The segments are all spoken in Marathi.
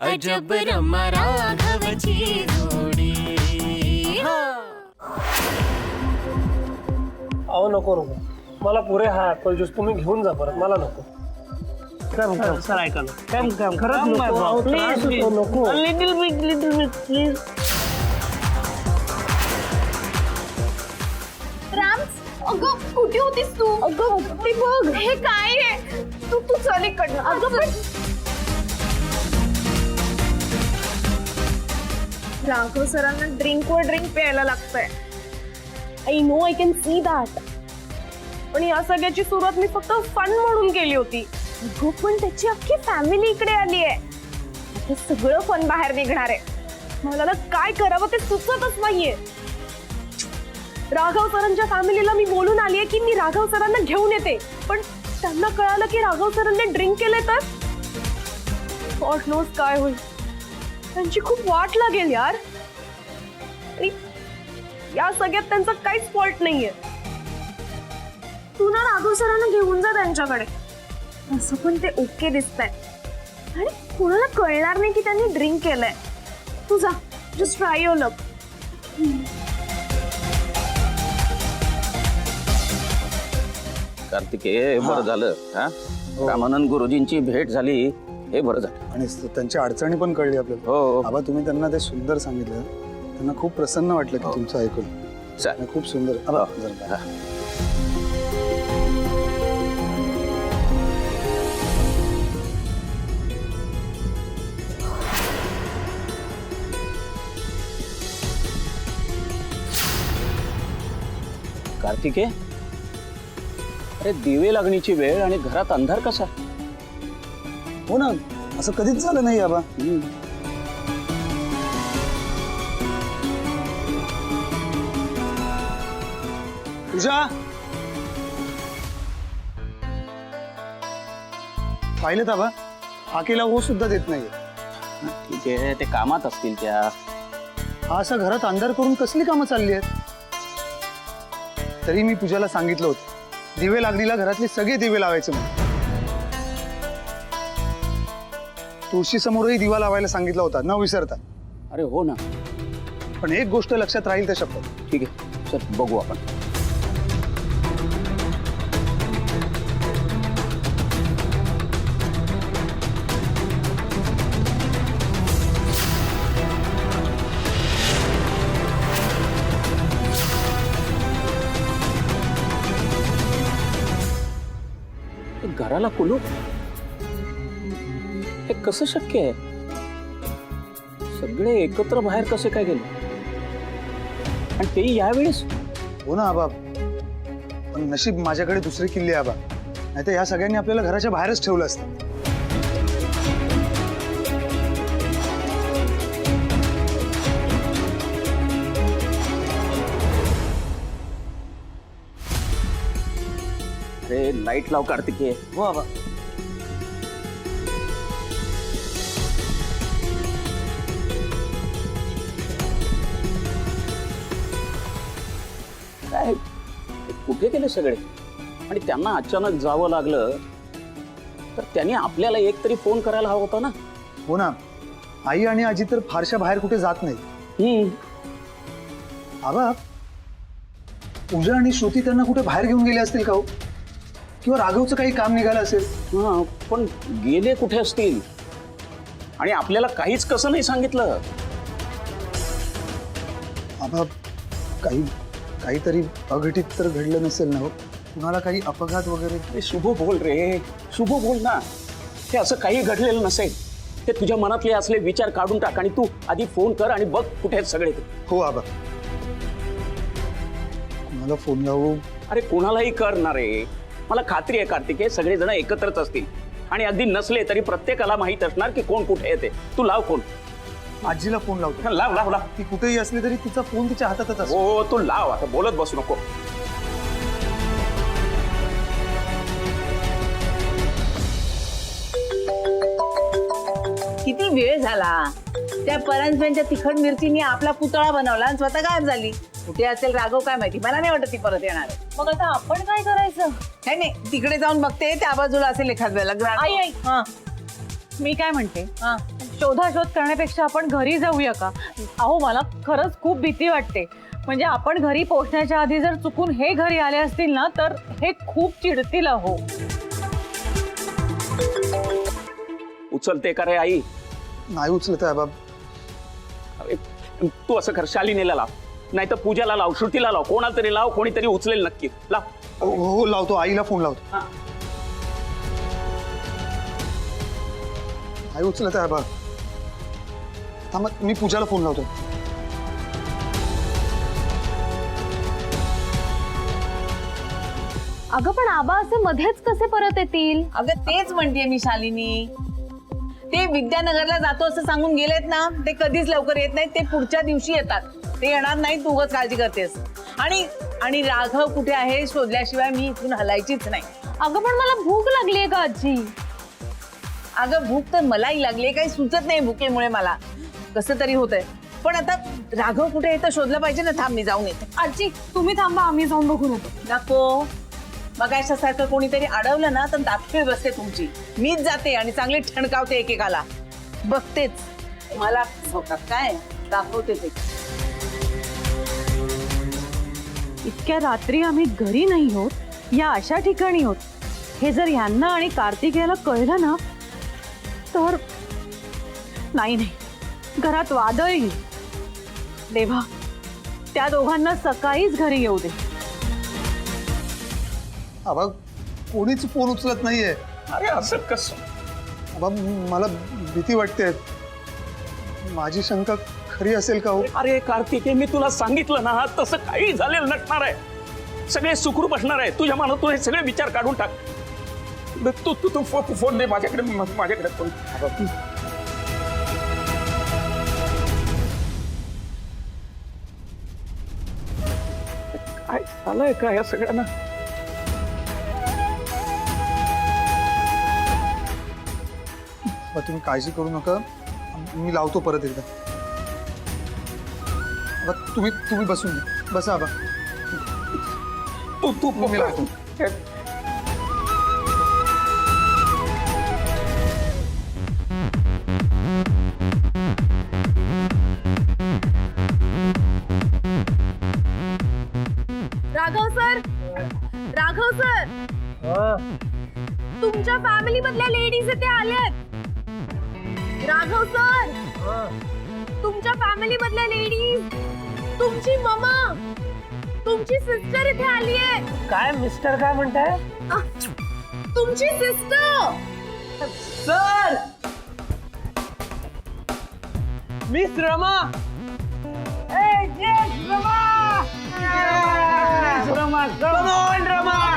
अजब रमा राघवची जोडी. अहो नको नको, मला पुरे हा ऍपल ज्यूस तुम्ही घेऊन जा परत, मला नको. सर ऐका ना, खरंच नको, अहो, त्रास होतो, नको. Little bit please. राम, अगं कुठे होतीस तू? अगं ते बघ, हे काय आहे? तू तू चल इकडनं. अगं पण राघव सरांना ड्रिंकवर ड्रिंक प्यायला लागतंय. I know, I can see that. पण या सगळ्याची सुरुवात मी फक्त फन म्हणून केली होती. अगं पण त्याची अख्खी फॅमिली इकडे आली आहे. आता सगळं फन बाहेर निघणार आहे. मला ना काय करावं ते सुचतच नाहीये. राघव सरांच्या फॅमिलीला मी बोलून आलीये की मी राघव सरांना घेऊन येते, पण त्यांना कळालं की राघव सरांनी ड्रिंक केले तर गॉड नोज काय होईल. त्यांची खूप वाट लागेल यार. आणि या सगळ्यात त्यांचा काहीच फॉल्ट नाहीये. तू ना राघव सरांना घेऊन जा त्यांच्याकडे. असं पण ते ओके दिसतंय आणि कोणाला कळणार नाही की त्यांनी ड्रिंक केलंय. तू जा, जस्ट ट्राय युअर लक. कार्तिकेय, बरं झालं हा, रामानंद गुरुजींची भेट झाली, हे बरं झालं. आणि त्यांच्या अडचणी पण कळली आपल्याला. हो आबा, तुम्ही त्यांना ते सुंदर सांगितलं, त्यांना खूप प्रसन्न वाटलं की तुमचं ऐकून. चालेल. खूप सुंदर. आबा, जरा हा. कार्तिकेय, अरे दिवे लागणीची वेळ आणि घरात अंधार कसा? हो ना, असं कधीच झालं नाही आबा. पूजा, पाहिलं आबा, हाकेला हो सुद्धा देत नाही. ठीक आहे, ते कामात असतील त्या. हा असं घरात अंधार करून कसली कामं चालली आहेत? तरी मी पूजाला सांगितलं होतं, दिवे लागणीला घरातले सगळे दिवे लावायचे म्हणून. तुळशी समोरही दिवा लावायला सांगितला होता, न विसरता. अरे हो ना. पण एक गोष्ट लक्षात राहील त्या शपथ. ठीक आहे, चल बघू आपण. घराला कुलूप, हे कसं शक्य आहे? सगळे एकत्र बाहेर कसे काय गेले, आणि तेही यावेळेस? हो ना आबा, पण नशीब माझ्याकडे दुसरे किल्ले आबा, नाहीतर या सगळ्यांनी आपल्याला घराच्या बाहेरच ठेवलं असतं. अरे लाईट लाव कार्तिकेय. हो आबा. काय कुठे गेले सगळे? आणि त्यांना अचानक जावं लागलं तर त्यांनी आपल्याला एक तरी फोन करायला हवा होता ना. हो ना, आई आणि आजी तर फारशा बाहेर कुठे जात नाही. आबा, पूजा आणि श्रुती त्यांना कुठे बाहेर घेऊन गेले असतील का हो? किंवा राघवचं काही काम निघालं असेल. हा, पण गेले कुठे असतील आणि आपल्याला काहीच कसं नाही सांगितलं? आबा, काहीतरी अघटित तर घडलं नसेल ना हो? कुणाला काही अपघात वगैरे? अरे शुभ बोल रे, शुभ बोल ना. हे असं काही घडलेलं नसेल. ते तुझ्या मनातले असले विचार काढून टाक आणि तू आधी फोन कर आणि बघ कुठे आहेत सगळे ते. हो आबा, कुणाला फोन लावू? अरे कोणालाही करणार रे. मला खात्री आहे कार्तिकेय, सगळेजण एकत्रच असतील आणि अगदी नसले तरी प्रत्येकाला माहित असणार की कोण कुठे येते. तू लाव फोन. आजीला फोन लावतो. लाव लाव लाव. ती कुठेही असली तरी तिचा फोन तिच्या हातातच असतो. हो, तू लाव, आता बोलत बसू नको. किती वेळ झाला. त्या परांजपेंच्या तिखट मिरचीने आपला पुतळा बनवला आणि स्वतः गायब झाली. कुठे असेल राघव काय माहिती, मला नाही वाटत ती परत येणार आहे. मग आता आपण काय करायचं? नाही नाही, तिकडे जाऊन बघते, त्या बाजूला असेल एखाद वेळेला. आई आई, मी काय म्हणते हा. शोधाशोध करण्यापेक्षा आपण घरी जाऊया का? अहो मला खरंच खूप भीती वाटते. म्हणजे आपण घरी पोहोचण्याच्या आधी जर चुकून हे घरी आले असतील ना तर हे खूप चिडतील अहो. उचलते का रे आई? नाही उचलत आहे बाब. अरे, तू असं कर, शालिनीला लाव, नाही तर पूजाला लाव, श्रुतीला लाव, कोणाला तरी लाव, कोणीतरी उचलेल नक्की. लाव. हो लावतो, आईला फोन लावतो. आई उचलत आहे बाब. थांबा, मी पूजाला फोन लावतो. अगं पण आबा असे मध्येच कसे परत येतील? अगं तेच म्हणतेय मी शालिनी. ते विद्यानगरला जातो असं सांगून गेलेत ना, ते कधीच लवकर येत नाहीत. ते पुढच्या दिवशी येतात. ते येणार नाही, तू उगाच काळजी करतेस. आणि राघव कुठे आहे शोधल्याशिवाय मी इथून हलायचीच नाही. अगं पण मला भूक लागलीये का आजी? अगं भूक तर मलाही लागली, काही सुचत नाही भुकेमुळे मला. कसं तरी होतंय. पण आता राघव कुठे आहे तर शोधलं पाहिजे ना. थांब मी जाऊन येते. आजी तुम्ही थांबा, आम्ही जाऊन बघून येतो. नको, मग अशासारखं कोणीतरी अडवलं ना तर दाखवी बसते तुमची. मीच जाते आणि चांगली ठणकावते एकेकाला. बघतेच मला होतात काय दाखवते ते. इतक्या रात्री आम्ही घरी नाही होत, या अशा ठिकाणी होत. हे जर यांना आणि कार्तिकेयाला कळलं ना तर नाही, घरात वादळ येईल. देवा, त्या दोघांना सकाळीच घरी येऊ दे. आबा कोणीच फोन उचलत नाहीये. अरे असं कसं? आबा मला भीती वाटते. माझी शंका खरी असेल का हो? अरे कार्तिके, मी तुला सांगितलं ना, तसं काही झालेलं नसणार आहे. सगळे सुखरूप असणार आहे. तुझ्या मनातून हे सगळे विचार काढून टाक. तू तू तू फोन दे माझ्याकडे फोन. काय झालंय का या सगळ्यांना? तुम्ही काळजी करू नका, मी लावतो परत एकदा. आबा तुम्ही बसून घ्या. बसा आबा. तू मी लावतो. राघव सर, तुमच्या फॅमिली मधल्या लेडीज इथे आल्यात. राघव सर, तुमच्या फॅमिली मधल्या लेडीज, तुमची ममा, तुमची सिस्टर इथे आली आहे. काय मिस्टर काय म्हणताय? तुमची सिस्टर. Sir, miss Rama.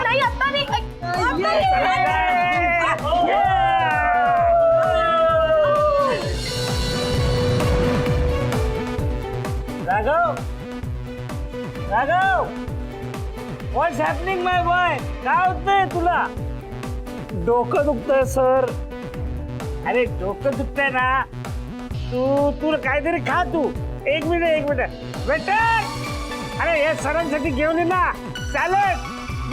नाही आता नाही. राघव, व्हॉट्स हॅपनिंग माय बॉय? काय होतंय तुला? डोकं दुखतंय सर. अरे डोकं दुखतंय ना, तू काहीतरी खा. तू एक मिनिट वेटर, अरे हे सरांसाठी घेऊन ये ना. सॅलड,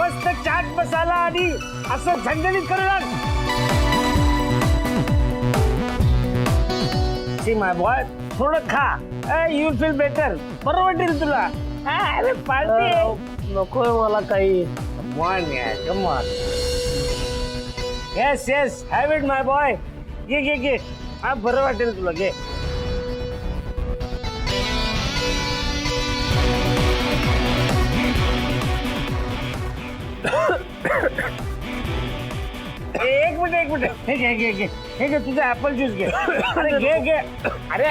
मस्त चाट मसाला आणि असं झणझणीत करून. सी माय बॉय, थोडं खा. You feel better. बरोबर वाटेल तुला. अरे पार्टी नकोय मला काही. Come on. Yes have it my boy. घे. हा बरं वाटेल तुला. घे. एक मिनिट. हे घे तुझा ऍपल ज्यूस घे. अरे घे. अरे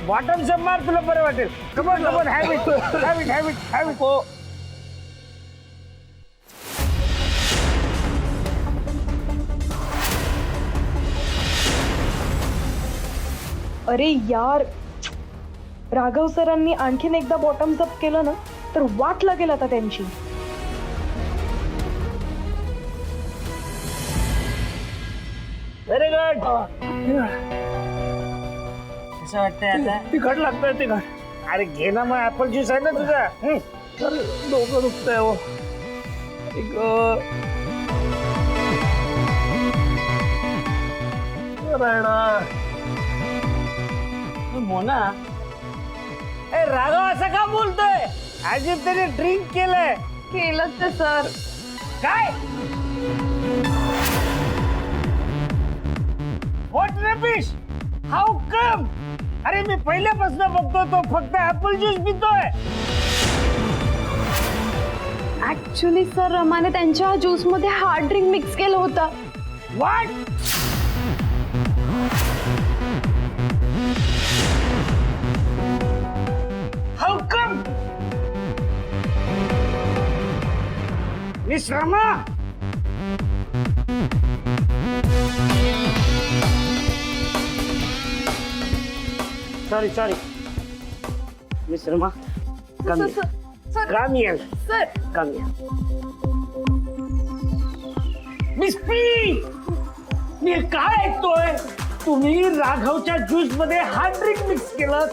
बॉटम सब मार, तुला बरं वाटेल. Come on have it. हो. अरे यार, राघव सरांनी आणखीन एकदा बॉटम्स अप केलं ना तर वाट लागेल आता त्यांची. Very good. कसं वाटतंय आता? तिखट लागतंय तिखट. अरे घे ना मग, ऍपल ज्यूस आहे ना तुझा. डोकं दुखतंय हो. नारायणा. मोना, ए राघव असं का बोलतोय? अजित त्याने ड्रिंक केलंय. केलं ते सर. काय? What rubbish? How come? अरे मी पहिल्यापासून बघतो तो फक्त ऍपल ज्यूस पितोय. ऍक्च्युली सर रमाने त्यांच्या ज्यूस मध्ये हार्ड ड्रिंक मिक्स केलं होतं. What? How come? Miss Rama, sorry miss Rama, come here. Come here. Sir Come here. Miss P, मी काय ऐकतोय? तुम्ही राघवच्या ज्यूस मध्ये हार्ड ड्रिंक मिक्स केलं.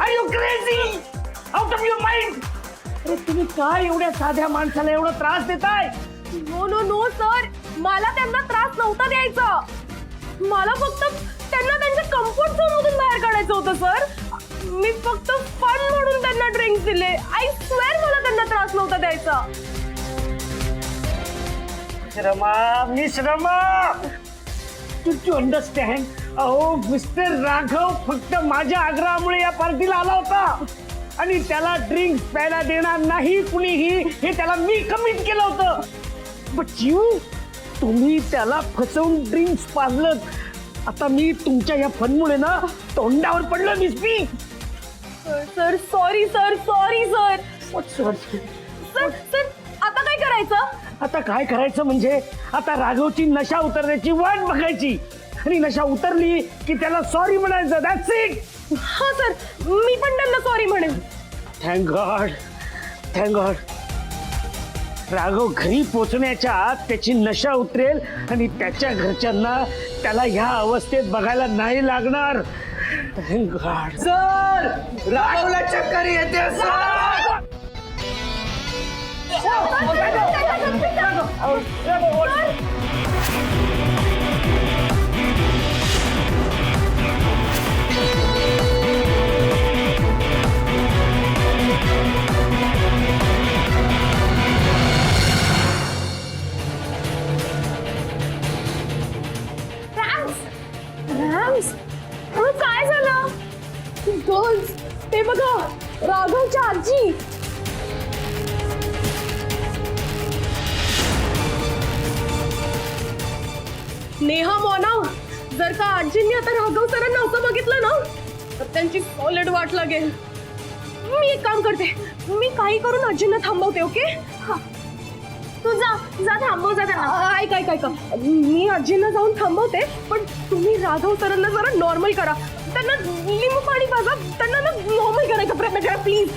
Are you crazy? Out of your mind? अरे तुम्ही काय एवढ्या साध्या माणसाला एवढा त्रास देताय? नो नो नो सर, मला त्यांना त्रास नव्हता द्यायचा. मला फक्त त्यांना त्यांच्या कम्फर्ट झोन मधून बाहेर काढायचं होतं सर. मी फक्त फन म्हणून त्यांना ड्रिंक्स दिले. आय स्वेअर मला त्यांना त्रास नव्हता द्यायचा. Miss Rama, to understand. अहो मिस्टर राघव फक्त माझ्या आग्रहामुळे या पार्टीला आला होता आणि त्याला ड्रिंक्स प्यायला देणार नाही कुणीही, हे त्याला मी कमिट केलं होतं. बट तुम्ही त्याला फसवून ड्रिंक्स पाजलं. आता मी तुमच्या या फनमुळे ना तोंडावर पडलं miss P. Sir sorry sir, sorry sir. Sorry. Sir sir आता काय करायचं? आता काय करायचं म्हणजे आता राघवची नशा उतरण्याची वाट बघायची आणि नशा उतरली की त्याला सॉरी म्हणायचं. That's it. हा सर, मी पण त्यांना सॉरी म्हणेन. Thank God, thank God. Raghav घरी पोचण्याच्या आत त्याची नशा उतरेल आणि त्याच्या घरच्यांना त्याला ह्या अवस्थेत बघायला नाही लागणार. Thank God. सर, राघवला चक्कर येते सर. रॅम्स, काय झालं? गर्ल्स, ते बघा राघवच्या आजी. नेहा मोना, जर का आजींनी आता राघव सरांना असं बघितलं ना तर त्यांची सॉलिड वाट लागेल. मी एक काम करते, मी काही करून आजींना थांबवते. ओके? तू जा थांबव जा त्यांना. ऐक ऐक ऐक, मी आजींना जाऊन थांबवते, पण तुम्ही राघव सरांना जरा नॉर्मल करा. त्यांना लिंबू पाणी पाजा, त्यांना ना नॉर्मल करायचा प्रयत्न करा प्लीज.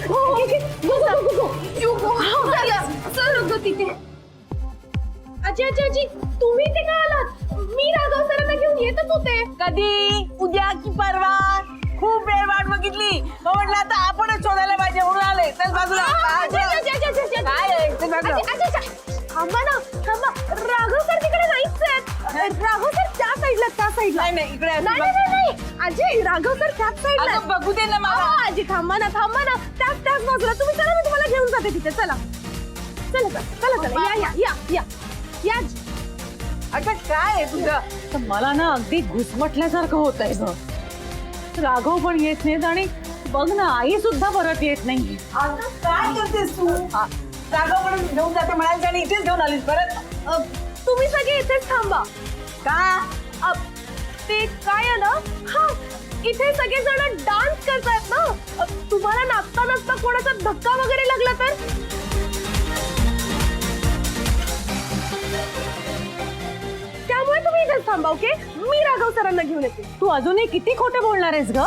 तिथे आजी आजी आजी, तुम्ही इथे का आलात? मी राघव सरांना घेऊन येतच होते. कधी? उद्या की परवा? खूप वेळ वाट बघितली, मग म्हटलं आता आपणच शोधायला पाहिजे म्हणून आले. चल बाजूला. थांबा ना, थांबा. राघव सर तिकडे नाहीच आहेत. राघव सर त्या साईडला, त्या साईडला. नाही इकडे. नाही आजी, राघव सर त्याच साईडला. बघू दे ना मला. आजी थांबा ना, त्याच बाजूला. तुम्ही चला, मी तुम्हाला घेऊन जाते तिथे. चला चला चला चला, या. अगं काय आहे तुझं? तर मला ना अगदी घुसमटल्यासारखं होत आहे ग. राघव पण येत नाहीत आणि बघ ना आई सुद्धा परत येत नाही. आता काय करतेस तू? राघव पण घेऊन जाते म्हणाल आणि इथेच घेऊन आलीस परत. तुम्ही सगळे इथेच थांबा. का? ते काय आहे ना, हा इथे सगळे जण डान्स करतायत ना. तुम्हाला नाचता नाचता कोणाचा धक्का वगैरे लागला तर? त्यामुळे तुम्ही इथेच थांबा. ओके? मी राघव सरांना घेऊन येते. तू अजूनही किती खोटे बोलणार आहेस ग?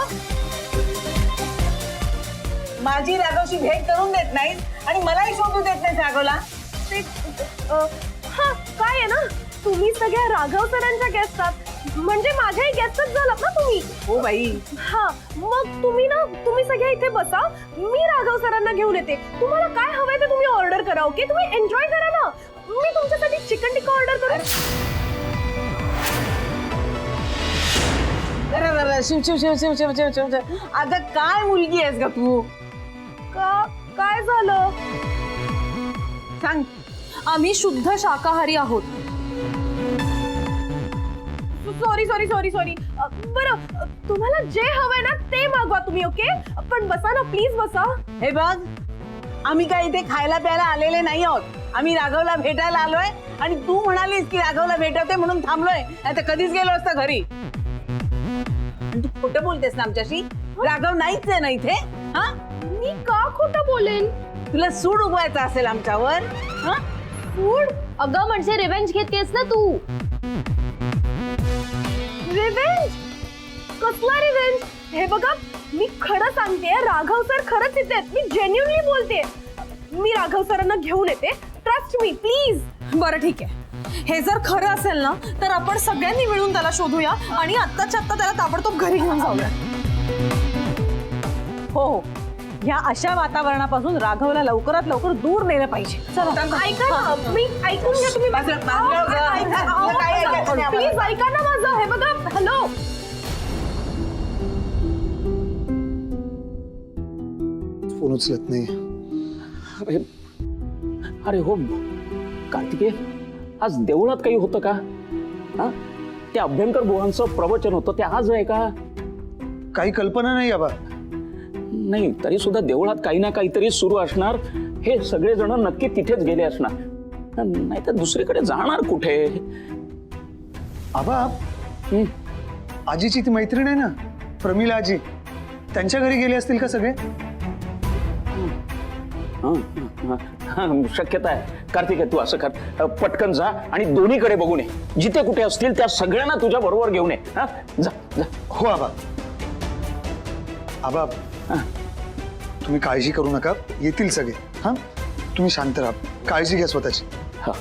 माझी राघवशी भेट करून देत नाहीस आणि मलाही शोधू देत नाहीस राघवला. ते हा काय आहे ना, तुम्ही सगळ्या राघव सरांच्या गेस्ट आहात, म्हणजे माझ्याही गेस्टच झालात ना तुम्ही. हो बाई. हा मग तुम्ही सगळे इथे बसा. मी राघव सरांना घेऊन येते. तुम्हाला काय हवंय ते तुम्ही ऑर्डर करा. ओके? तुम्ही एन्जॉय करा ना. मी तुमच्यासाठी चिकन टिक्का ऑर्डर करू. अरे शिव शिव शिव शिव शिव शिव शिव शिव. आता काय मुलगी आहेस का तू? काय झालं? सांग. आम्ही शुद्ध शाकाहारी आहोत. Sorry sorry sorry sorry. बरं, तुम्हाला जे हवंय ना ते मागवा तुम्ही, ओके? पण बसा ना, प्लीज बसा. हे बघ, आम्ही काय इथे खायला प्यायला आलेले नाही आहोत. आम्ही राघवला भेटायला आलोय आणि तू म्हणालीस की राघवला भेटवते म्हणून थांबलोय, नाही तर कधीच गेलो असतं घरी. आणि तू खोटं बोलतेस ना आमच्याशी? राघव नाहीच आहे ना इथे. हा, मी का खोटं बोलेन? तुला सूड उगवायचा असेल आमच्यावर. हा, फूड? अगं म्हणजे रिवेंज घेतेस ना तू. रिवेंज? कसला रिवेंज? हे बघा, मी खरं सांगते, राघव सर खरंच इथे आहेत. मी जेन्युइनली बोलते. मी राघव सरांना घेऊन येते, ट्रस्ट मी प्लीज. बरं ठीक आहे. हे जर खरं असेल ना तर आपण सगळ्यांनी मिळून त्याला शोधूया आणि आत्ताच्या आत्ता त्याला ताबडतोब घरी घेऊन जाऊया. हो हो, या अशा वातावरणापासून राघवला लवकरात लवकर दूर नेलं पाहिजे. चला. ऐका ना, मी ऐकून घ्या तुम्ही. प्लीज ऐका ना माझं. हे बघा, हॅलो. फोन उचलत नाही. अरे हो कार्तिकेय, आज देवळात काही होतं का? हा, ते अभ्यंकर बुवांचं प्रवचन होतं, ते आज आहे का? काही कल्पना नाही आबा. नाही, तरी सुद्धा देवळात काही ना काहीतरी सुरू असणार. हे सगळेजण नक्की तिथेच गेले असणार, नाही तर दुसरीकडे जाणार कुठे? आबा, आजीची ती मैत्रीण आहे ना, प्रमिला आजी, त्यांच्या घरी गेले असतील का सगळे? शक्यता आहे. कार्तिकेय, तू असं कर, पटकन जा आणि दोन्हीकडे बघून ये. जिथे कुठे असतील त्या सगळ्यांना तुझ्या बरोबर घेऊन ये. हा, जा जा. हो आबा. आबा, तुम्ही काळजी करू नका, येतील सगळे. हा, तुम्ही शांत राहा, काळजी घ्या स्वतःची. हा,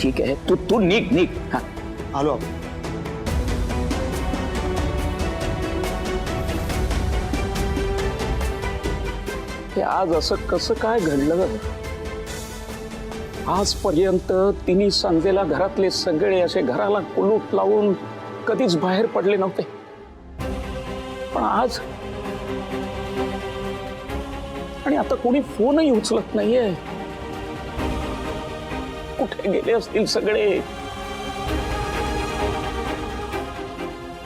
ठीक आहे. तू निघ निघ. हा, आलो आबा. हे आज असं कसं काय घडलं? आजपर्यंत तिन्ही सांजेला घरातले सगळे असे घराला कुलूप लावून कधीच बाहेर पडले नव्हते, पण आज, आणि आता कोणी फोनही उचलत नाहीये. कुठे गेले असतील सगळे?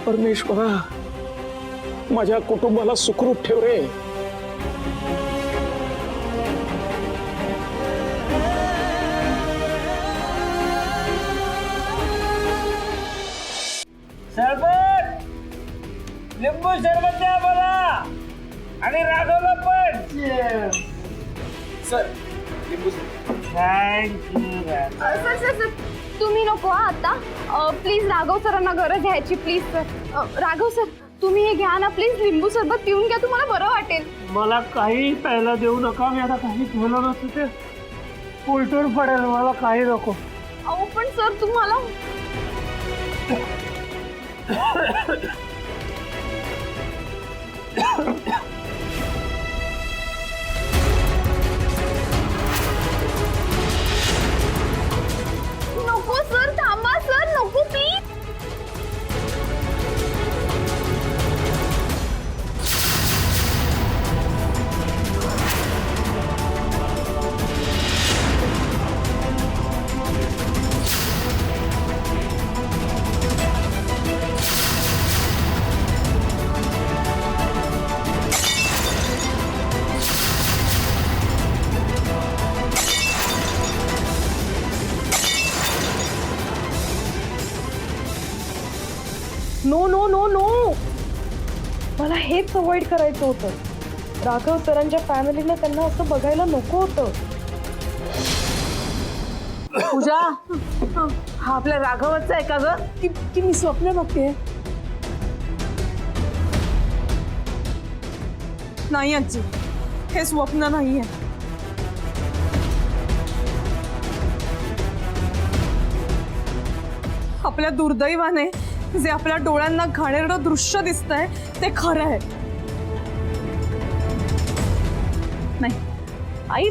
परमेश्वरा, माझ्या कुटुंबाला सुखरूप ठेव रे. सरपंच, लिंबू सरबत द्या मला आणि राघवला पण. सर लिंबू थँक्यू. सर सर सर, तुम्ही नको हा आता. प्लीज राघव सरांना गरज आहे ह्याची, प्लीज सर. राघव सर, तुम्ही हे घ्या ना प्लीज. लिंबू सरबत पिऊन घ्या, तुम्हाला बरं वाटेल. मला काही प्यायला देऊ नका. मी आता काही ठेवलं नसतं ते उलटून पडेल. मला काही नको. अहो पण सर तुम्हाला. नको सर, थांबा सर, नको please. No no no no, मला हेच अवॉइड करायचं होतं. राघव सरांच्या फॅमिलीला त्यांना असं बघायला नको होतं. पूजा, हा आपल्या राघवचा आहे का ग? की मी स्वप्न बघते? नाही आजी, हे स्वप्न नाहीये. आपल्या दुर्दैवाने जे आपल्या डोळ्यांना घाणेरडं दृश्य दिसतंय ते खरं आहे. नाही आई,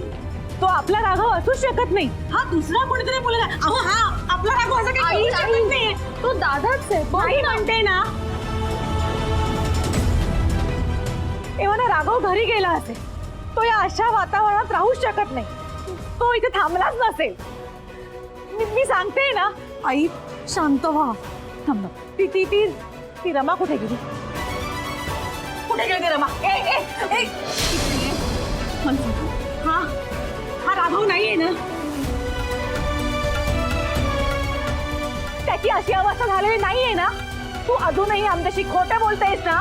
तो आपला राघव असूच शकत नाही. हा दुसरा कोणीतरी मुलगा. अहो हा आपला राघव असं काही करू शकत नाहीये. तो दादाच आहे. आई म्हणते ना, राघव घरी गेला असेल. तो या अशा वातावरणात राहूच शकत नाही. तो इथे थांबलाच नसेल. मी सांगते ना. आई शांत व्हा. थांब. ती ती ती ती रमा कुठे गेली? कुठे गेली रमा? ए ए ए हा हा राघव नाहीये ना. त्याची अशी अवस्था झालेली नाहीये ना. तू अजूनही आमच्याशी खोटं बोलतेस ना.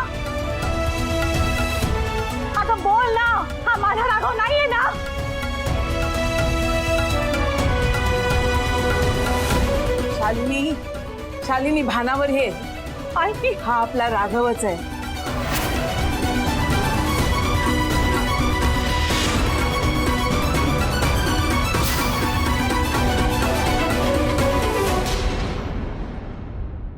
अगं बोल ना. हा माझा राघव नाहीये ना. शालिनी, शालिनी भानावर हे आणि हा आपला राघवच आहे.